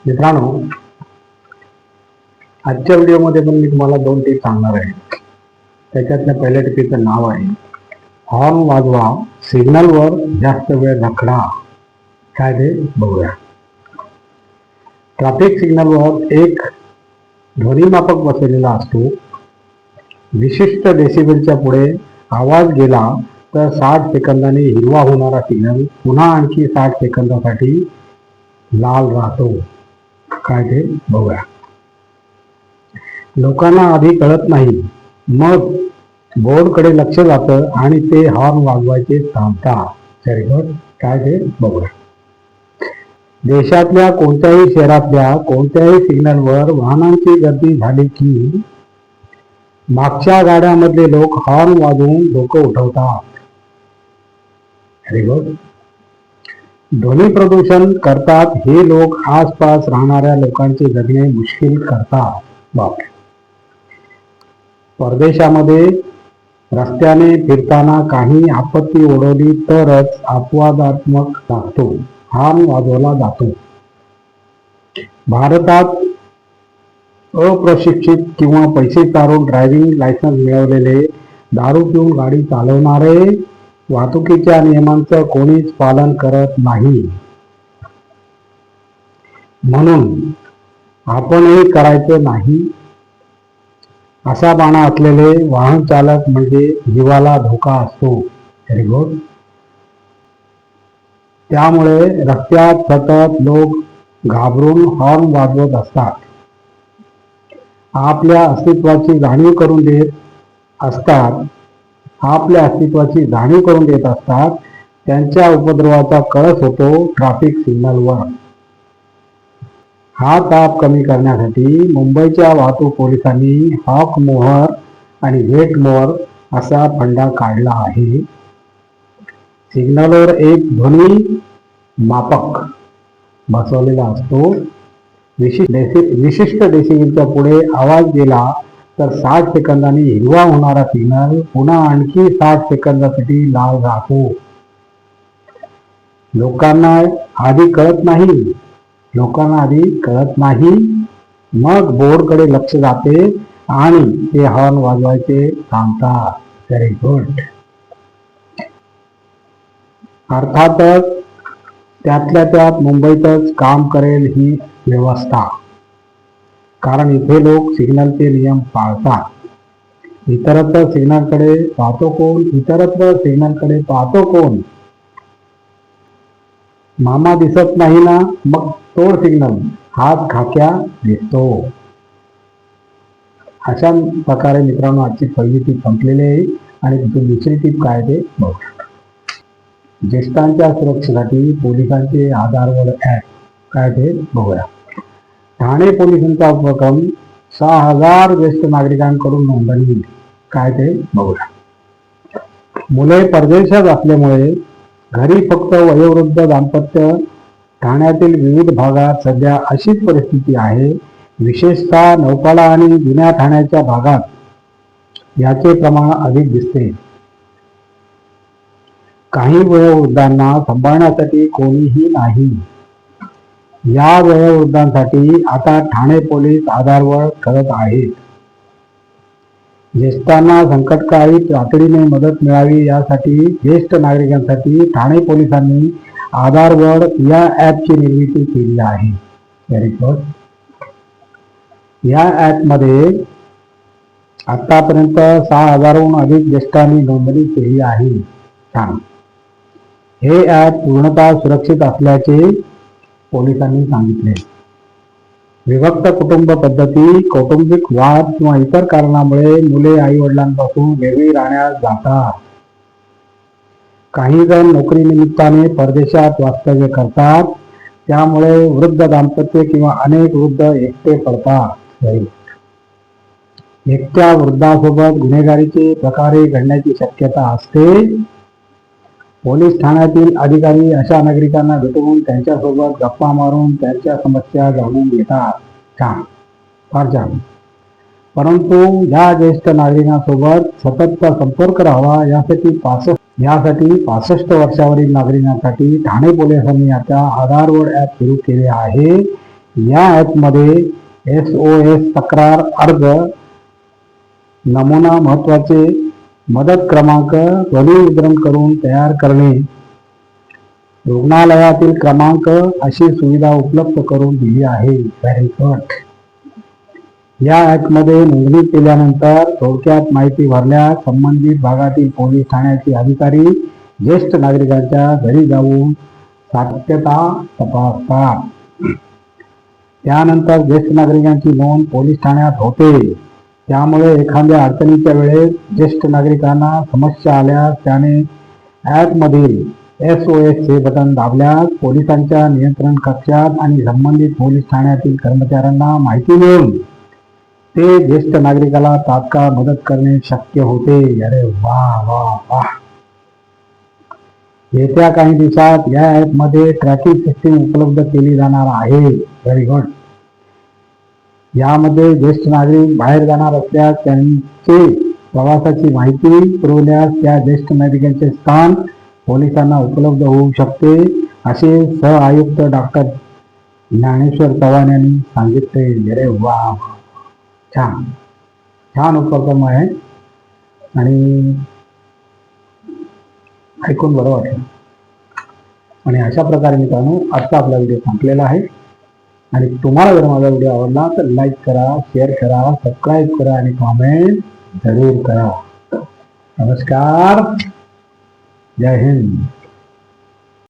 मित्रांनो, आजच्या व्हिडिओमध्ये पण मी तुम्हाला 2 टिप्स सांगणार आहे. त्याच्यातल्या पहिल्या टिपीचं नाव आहे हॉर्न वाजवा, सिग्नलवर जास्त वेळ रखडा. काय ते बघूया. ट्रॅफिक सिग्नलवर एक ध्वनीमापक बसवलेला असतो. विशिष्ट डेसिबलच्या पुढे आवाज गेला तर 60 सेकंदांनी हिरवा होणारा सिग्नल पुन्हा आणखी 60 सेकंदासाठी लाल राहतो. काय ते बघूया. लोकांना आधी कळत नाही, मग बोर्डकडे लक्ष जातं आणि ते हॉर्न वाजवायचे थांबतात. Very good. काय ते बघूया. देशातल्या कोणत्याही शहरातल्या कोणत्याही सिग्नलवर वाहनांची गर्दी झाली की मागच्या गाड्यामधले लोक हॉर्न वाजवून डोकं उठवतात. Very good. ध्वनी प्रदूषण करतात हे लोक आसपास राहणाऱ्या लोकांचे जगणे मुश्किल करतात. बापरे. परदेशामध्ये रस्त्याने फिरताना काही आपत्ती ओढवली तरच अपवादात्मक लागतो हॉर्न वाजवला जातो. भारतात अप्रशिक्षित किंवा पैसे तारून ड्रायव्हिंग लायसन्स मिळवलेले दारू पिऊन गाडी चालवणारे वाहतुकीच्या नियमांचं कोणीच पालन करत नाही. म्हणून आपणही करायचं नाही. असा बाणा असलेले वाहन चालक म्हणजे जीवाला धोका असतो. Very good. त्यामुळे रस्त्यात सतत लोक घाबरून हॉर्न वाजवत असतात. आपल्या अस्तित्वाची जाणीव करून देत असतात. त्यांच्या उपद्रवाचा कळस होतो ट्रॅफिक सिग्नलवर. हा ताप कमी करण्यासाठी मुंबईच्या वाहतूक पोलिसांनी हॉक मोहर आणि व्हेट मोहर असा फंडा काढला आहे. सिग्नलवर एक ध्वनी मापक बसवलेला असतो. विशिष्ट डेसिबलच्या पुढे आवाज गेला तर 60 सेकंदांनी हिरवा होणारा सिग्नल पुन्हा आणखी 60 सेकंदासाठी लाल राहतो. लोकांना आधी कळत नाही, मग बोर्डकडे लक्ष जाते आणि ते हॉर्न वाजवायचे थांबतात. Very good. अर्थातच त्यातल्या त्यात मुंबईतच काम करेल ही व्यवस्था, कारण इथे लोक सिग्नलचे नियम पाळतात. इतरत्र सिग्नलकडे पाहतो कोण? मामा दिसत नाही ना, मग तोड सिग्नल, हात खाक्या दिसतो. अशा प्रकारे मित्रांनो आजची पहिली टीप संपलेली आहे. आणि दुसरी टीप काय ते बघूया. ज्येष्ठांच्या सुरक्षेसाठी पोलिसांचे आधारवड ऍप. काय ते बघूया. ठाणे पोलिसांचा उपक्रम 6000 ज्येष्ठ नागरिकांकडून नोंदणी. काय ते बघूया. मुले परदेशात असल्यामुळे घरी फक्त वयोवृद्ध दाम्पत्य. ठाण्यातील विविध भागात सध्या अशीच परिस्थिती आहे. विशेषतः नौपाडा आणि जुन्या ठाण्याच्या भागात याचे प्रमाण अधिक दिसते. काही वयोवृद्धांना सांभाळण्यासाठी कोणीही नाही. या वयोवृद्धांसाठी आता ठाणे पोलीस आधारवड करत आहेत. ज्येष्ठांना संकटकाळी तातडीने मदत मिळावी यासाठी ज्येष्ठ नागरिकांसाठी ठाणे पोलिसांनी आधारवड या ॲपची निर्मिती केली आहे. Very good. या ॲपमध्ये आतापर्यंत 6000हून अधिक ज्येष्ठांनी नोंदणी केली आहे. छान. हे ॲप पूर्णतः सुरक्षित असल्याचे पोलिसांनी सांगितले. विभक्त कुटुंब पद्धती, कौटुंबिक वाद किंवा इतर कारणामुळे मुले आई वडिलांपासून वेगळी राहण्यास जातात. काही जण नोकरीनिमित्ताने परदेशात वास्तव्य करतात. त्यामुळे वृद्ध दाम्पत्य किंवा अनेक वृद्ध एकटे पडतात. एकट्या वृद्धासोबत गुन्हेगारीचे प्रकारही घडण्याची शक्यता असते. पोलीस ठाण्यातील अधिकारी अशा नागरिकांना भेटून त्यांच्यासोबत गप्पा मारून त्यांच्या समस्या जाणून घेतात. छान, फार छान. परंतु या ज्येष्ठ नागरिकांसोबत सततचा संपर्क राहावा यासाठी 65 वर्षावरील नागरिकांसाठी ठाणे पोलिसांनी आता आधारवड ॲप सुरू केले आहे. या ॲपमध्ये SOS तक्रार अर्ज, नमुना, महत्वाचे मदत क्रमांक ध्वनिमुद्रण करून तयार करणे, रुग्णालयातील क्रमांक अशी सुविधा उपलब्ध करून दिली आहे. Very good. या ॲपमध्ये नोंदणी केल्यानंतर थोडक्यात माहिती भरल्यास संबंधित भागातील पोलीस ठाण्याचे अधिकारी ज्येष्ठ नागरिकांच्या घरी जाऊन सत्यता तपासतात. त्यानंतर ज्येष्ठ नागरिकांची नोंद पोलीस ठाण्यात होते. त्यामुळे एखाद्या अडचणीच्या वेळेस ज्येष्ठ नागरिकांना समस्या आल्यास त्याने ॲपमधील SOS हे बटन दाबल्यास पोलिसांच्या नियंत्रण कक्षात आणि संबंधित पोलीस ठाण्यातील कर्मचाऱ्यांना माहिती मिळून ते ज्येष्ठ नागरिकाला तात्काळ मदत करणे शक्य होते. अरे वा वा वा. येत्या काही दिवसात या ॲपमध्ये ट्रॅकिंग सिस्टीम उपलब्ध केली जाणार आहे. Very good. यामध्ये ज्येष्ठ नागरिक बाहेर जाणार असल्यास त्यांचे प्रवासाची माहिती पुरवल्यास त्या ज्येष्ठ नागरिकांचे स्थान पोलिसांना उपलब्ध होऊ शकते, असे सह आयुक्त डॉक्टर ज्ञानेश्वर चव्हाण यांनी सांगितले. अरे वा, छान छान उपक्रम आहे आणि ऐकून बरं वाटलं. आणि अशा प्रकारे मित्रांनो आजचा आपला व्हिडिओ संपलेला आहे. आणि तुम्हाला जर माझा व्हिडिओ आवडला तर लाईक करा, शेअर करा, सबस्क्राईब करा आणि कॉमेंट जरूर करा. नमस्कार. जय हिंद.